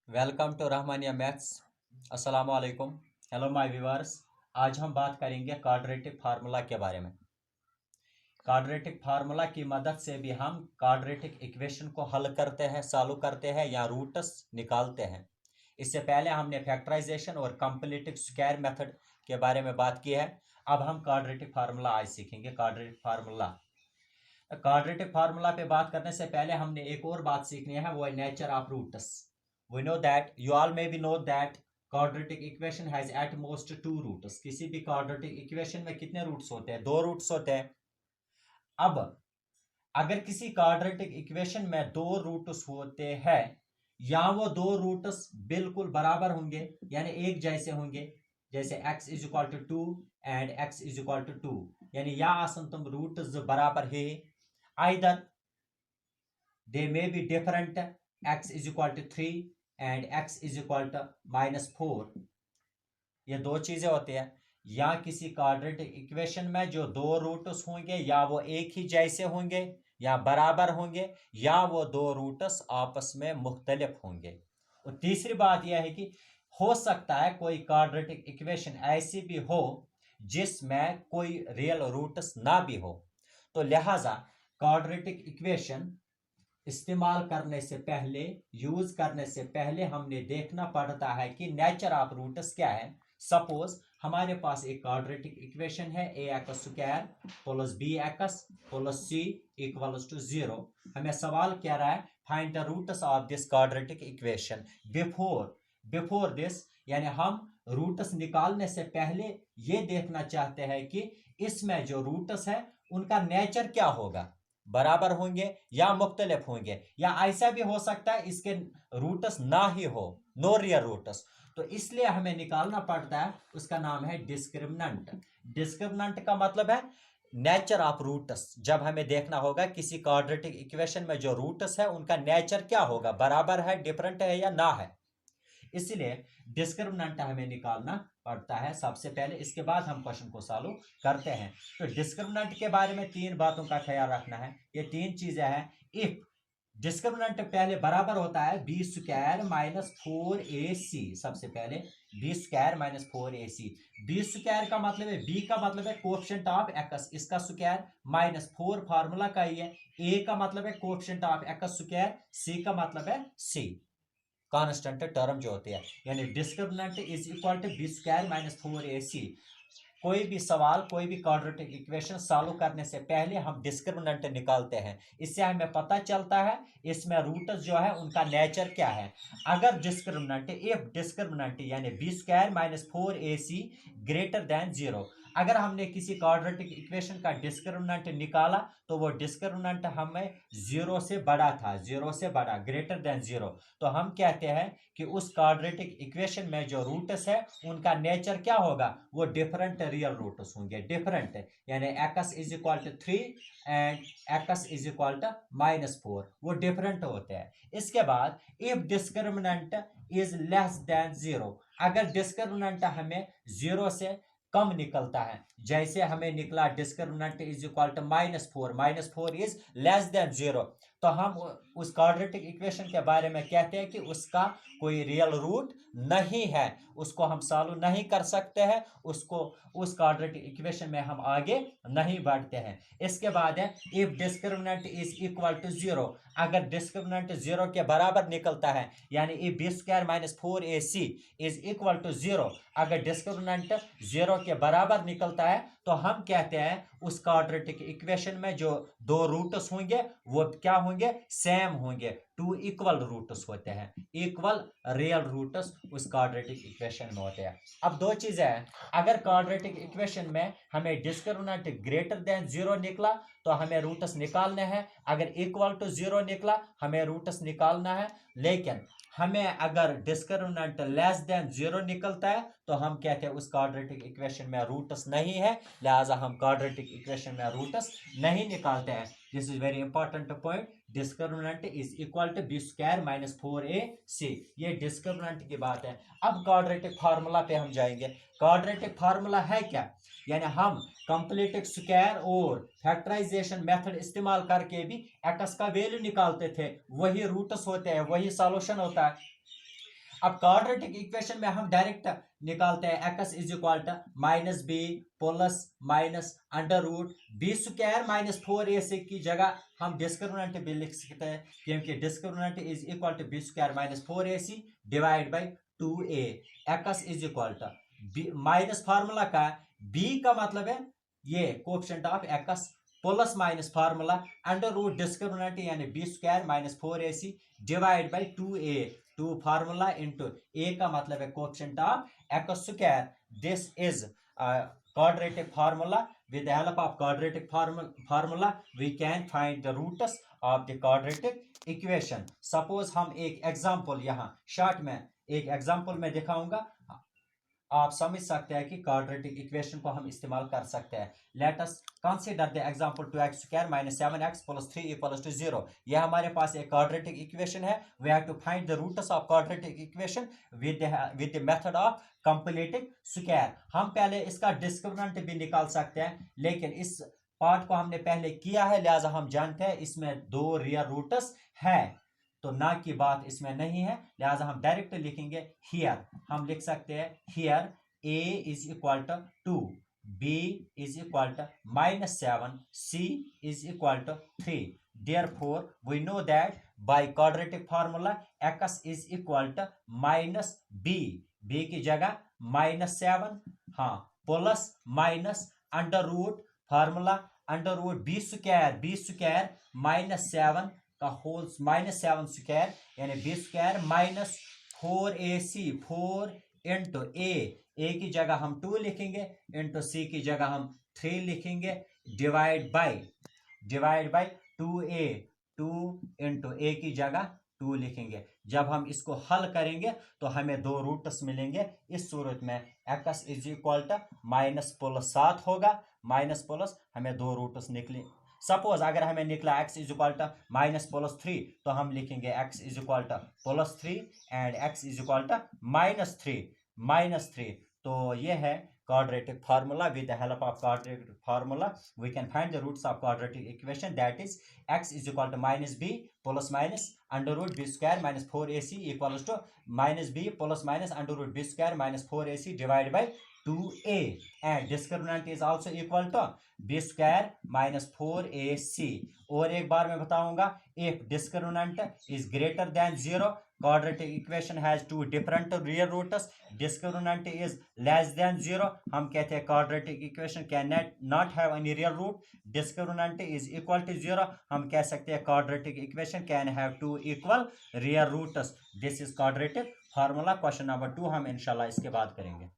Welcome to Rahmania maths. अस्सलाम वालेकुम। Hello my viewers. आज हम बात करेंगे क्वाड्रेटिक फार्मूला के बारे में। क्वाड्रेटिक फार्मूला की मदद से भी हम क्वाड्रेटिक इक्वेशन को हल करते हैं, सॉल्व करते हैं या रूट्स निकालते हैं। इससे पहले हमने फैक्टराइजेशन और कंप्लीटिव स्क्वायर मेथड के बारे में बात की है। अब हम क्वाड्रेटिक फार्मूला आज सीखेंगे। क्वाड्रेटिक फार्मूला पे बात करने से पहले हमने एक और बात सीखनी है, वो है nature of roots. We know that you all maybe know that quadratic equation has at most two roots. किसी भी quadratic equation में कितने रूट्स होते हैं? दो रूट्स होते हैं। अब अगर किसी quadratic equation में दो रूट्स होते हैं या वो दो रूट्स बिल्कुल बराबर होंगे यानी एक जैसे होंगे, जैसे x is equal to 2 and x is equal to 2, यानी या आसन तुम रूट्स बराबर है, either they may be different, x is equal to 3 and x is equal to -4। ये दो चीजें होती हैं, या किसी क्वाड्रेटिक इक्वेशन में जो दो रूट्स होंगे या वो एक ही जैसे होंगे या बराबर होंगे या वो दो रूट्स आपस में मुख्तलिफ होंगे। और तीसरी बात यह है कि हो सकता है कोई क्वाड्रेटिक इक्वेशन ऐसी भी हो जिसमें कोई रियल रूट्स ना भी हो। तो लिहाजा क्वाड्रेटिक इक्वेशन इस्तेमाल करने से पहले, यूज करने से पहले हमने देखना पड़ता है कि नेचर ऑफ रूट्स क्या है। सपोज हमारे पास एक क्वाड्रेटिक इक्वेशन है, a x square plus b x plus c equals to 0। हमें सवाल क्या रहा है, find the roots of this quadratic equation before this, यानी हम रूट्स निकालने से पहले ये देखना चाहते हैं कि इसमें जो रूट्स है उनका नेचर क्या होगा, बराबर होंगे या मुख्तलिफ होंगे, या ऐसा भी हो सकता है इसके रूट्स ना ही हो, नो रियल रूट्स। तो इसलिए हमें निकालना पड़ता है, उसका नाम है डिस्क्रिमिनेंट। डिस्क्रिमिनेंट का मतलब है नेचर ऑफ रूट्स। जब हमें देखना होगा किसी क्वाड्रेटिक इक्वेशन में जो रूट्स है उनका नेचर क्या होगा, बराबर है, डिफरेंट है या ना है, इसलिए डिस्क्रिमिनेंट हमें निकालना पड़ता है सबसे पहले। इसके बाद हम क्वेश्चन को सॉल्व करते हैं। तो डिस्क्रिमिनेंट के बारे में तीन बातों का ख्याल रखना है, ये तीन चीजें हैं। इफ डिस्क्रिमिनेंट पहले बराबर होता है बी स्क्वायर माइनस 4ac, सबसे पहले B square minus 4ac। B square का मतलब है, बी का मतलब है कोएफिशिएंट ऑफ एक्स, इसका स्क्वायर, माइनस 4 फार्मूला का ही है, ए का मतलब है coefficient of x square, C का मतलब है सी, कांस्टेंट टर्म जो होती है, यानी discriminant is equal to B square minus 4ac। कोई भी सवाल, कोई भी क्वाड्रेटिक इक्वेशन सॉल्व करने से पहले हम डिस्क्रिमिनेंट निकालते हैं, इससे हमें पता चलता है इसमें रूट्स जो है उनका नेचर क्या है। अगर डिस्क्रिमिनेंट, इफ डिस्क्रिमिनेंट यानी B square minus 4ac greater than 0, अगर हमने किसी क्वाड्रेटिक इक्वेशन का डिस्क्रिमिनेंट निकाला तो वो डिस्क्रिमिनेंट हमें 0 से बड़ा था, 0 से बड़ा, ग्रेटर देन 0, तो हम कहते हैं कि उस क्वाड्रेटिक इक्वेशन में जो रूट्स है उनका नेचर क्या होगा, वो डिफरेंट रियल रूट्स होंगे। डिफरेंट यानी x is equal to 3 and x is equal to -4, वो डिफरेंट होते हैं। इसके बाद if discriminant is less than 0, अगर डिस्क्रिमिनेंट हमें 0 से कम निकलता है, जैसे हमें निकला discriminant is equal to -4 is less than 0, तो हम उस क्वाड्रेटिक इक्वेशन के बारे में कहते हैं कि उसका कोई रियल रूट नहीं है, उसको हम सॉल्व नहीं कर सकते हैं, उसको उस क्वाड्रेटिक इक्वेशन में हम आगे नहीं बढ़ते हैं। इसके बाद है if discriminant is equal to 0, अगर डिस्क्रिमिनेंट 0 के बराबर निकलता है, यानी if B square minus 4ac is equal to 0, अगर डिस्क्रिमिनेंट 0 के बराबर निकलता है तो हम कहते हैं उस क्वाड्रेटिक इक्वेशन में जो दो रूट्स होंगे वो क्या होंगे, सेम होंगे, टू इक्वल रूट्स होते हैं, इक्वल रियल रूट्स उस क्वाड्रेटिक इक्वेशन में होते हैं। अब दो चीजें हैं, अगर क्वाड्रेटिक इक्वेशन में हमें डिस्क्रिमिनेंट ग्रेटर देन 0 निकला तो हमें रूट्स निकालने हैं, अगर इक्वल टू 0 निकला हमें रूट्स निकालना है, लेकिन हमें अगर डिस्क्रिमिनेंट लेस देन 0 निकलता है तो हम कहते हैं उस क्वाड्रेटिक इक्वेशन में रूट्स नहीं है, लिहाजा हम क्वाड्रेटिक इक्वेशन में रूट्स नहीं निकालते हैं। This is very important point, discriminant is equal to B square minus 4ac, ये डिस्क्रिमिनेंट की बात है। अब क्वाड्रेटिक फार्मूला पे हम जाएंगे। क्वाड्रेटिक फार्मूला है क्या, यानी हम कंप्लीटिव स्क्वायर और फैक्टराइजेशन मेथड इस्तेमाल करके भी एक्स का वैल्यू निकालते थे, वही रूट्स होते हैं, वही सॉल्यूशन होता है। अब क्वाड्रेटिक इक्वेशन में हम डायरेक्ट निकालते हैं x is equal to minus B plus minus under root B square minus 4ac की जगह हम डिस्क्रिमिनेंट भी लिख सकते हैं, क्योंकि discriminant is equal to B square minus 4ac divide by 2a। x is equal to minus formula का b का मतलब है ये coefficient of x plus minus formula under root discriminant यानी B square minus 4ac divide by 2a, 2 formula into a का मतलब है coefficient of x square. This is quadratic formula. With the help of quadratic formula we can find the roots of the quadratic equation. Suppose हम एक example यहाँ short में एक example में दिखाऊंगा, आप समझ सकते हैं कि क्वाड्रेटिक इक्वेशन को हम इस्तेमाल कर सकते हैं। Let us consider the example 2x square minus 7x plus 3 equals to 0। यह हमारे पास एक क्वाड्रेटिक इक्वेशन है। We have to find the roots of quadratic equation with the method of completing square. हम पहले इसका डिस्क्रिमिनेंट भी निकाल सकते हैं, लेकिन इस पार्ट को हमने पहले किया है, लिहाजा हम जानते हैं इसमें 2 रियल रूट्स है, तो ना की बात इसमें नहीं है, लिहाजा हम डायरेक्ट लिखेंगे हियर। हम लिख सकते हैं here a is equal to 2, b is equal to minus 7, c is equal to 3। Therefore we know that by quadratic formula x is equal to minus b, b की जगह माइनस 7, हाँ plus minus under root formula under root b square minus 7 का whole minus 7 square यानी B square minus 4ac, 4 into a की जगह हम 2 लिखेंगे, into सी की जगह हम 3 लिखेंगे, divide by 2a, 2 into a की जगह 2 लिखेंगे। जब हम इसको हल करेंगे तो हमें 2 रूट्स मिलेंगे। इस सूरत में x is equal to minus plus 7 होगा, माइनस प्लस हमें 2 रूट्स निकले। सपोज अगर हमें निकला x is equal to minus plus 3 तो हम लिखेंगे x is equal to plus 3 and x is equal to minus 3। तो ये है quadratic formula. With the help of quadratic formula we can find the roots of quadratic equation, that is x is equal to minus b plus minus under root b square minus 4ac equals to minus b plus minus under root b square minus 4ac divided by 2a, and discriminant is also equal to b square minus 4ac। और एक बार मैं बताऊंगा, if discriminant is greater than 0 quadratic equation has 2 different real roots, discriminant is less than 0 हम कहते हैं quadratic equation can not have any real root, discriminant is equal to 0 हम कह सकते हैं quadratic equation can have 2 equal real roots। This is quadratic formula। Question number 2 हम इंशाल्लाह इसके बाद करेंगे।